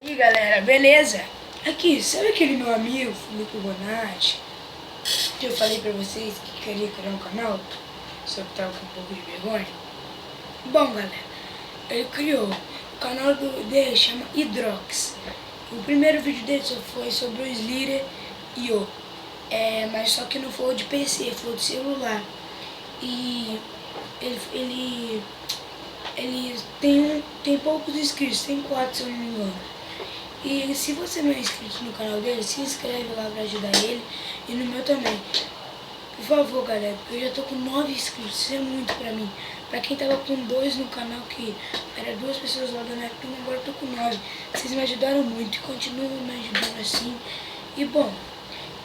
E aí galera, beleza? Aqui, sabe aquele meu amigo, Felipe Bonatti, que eu falei pra vocês que queria criar um canal, só que tava com um pouco de vergonha? Bom galera, ele criou, o canal dele chama Hidrox. O primeiro vídeo dele só foi sobre o Slither e o mas só que não foi de PC, foi de celular. E ele tem poucos inscritos, tem 4 se eu não me engano. E se você não é inscrito no canal dele, se inscreve lá pra ajudar ele e no meu também. Por favor, galera, porque eu já tô com 9 inscritos, isso é muito pra mim. Pra quem tava com 2 no canal, que era 2 pessoas lá da minha turma, agora eu tô com 9. Vocês me ajudaram muito e continuam me ajudando assim. E bom,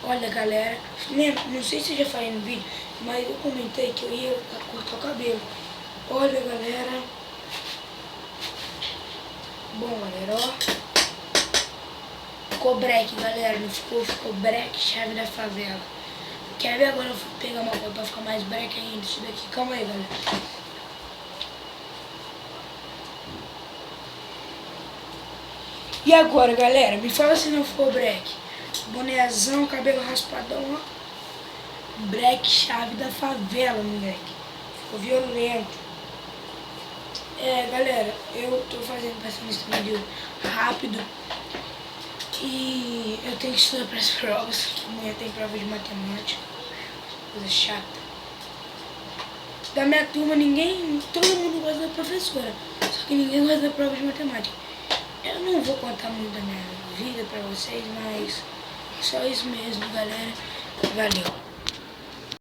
olha galera, lembra, não sei se eu já falei no vídeo, mas eu comentei que eu ia cortar o cabelo. Olha galera. Bom galera, ó. Ficou break, galera, não ficou? Ficou break, chave da favela. Quer ver agora eu vou pegar uma coisa pra ficar mais break ainda? Isso daqui, calma aí, galera. E agora, galera, me fala se não ficou break. Bonézão, cabelo raspadão, ó. Break, chave da favela, moleque. Ficou violento. Galera, eu tô passando esse vídeo rápido. E eu tenho que estudar para as provas. Amanhã tem prova de matemática. Coisa chata. Da minha turma, todo mundo gosta da professora. Só que ninguém gosta da prova de matemática. Eu não vou contar muito da minha vida pra vocês, mas só isso mesmo, galera. Valeu.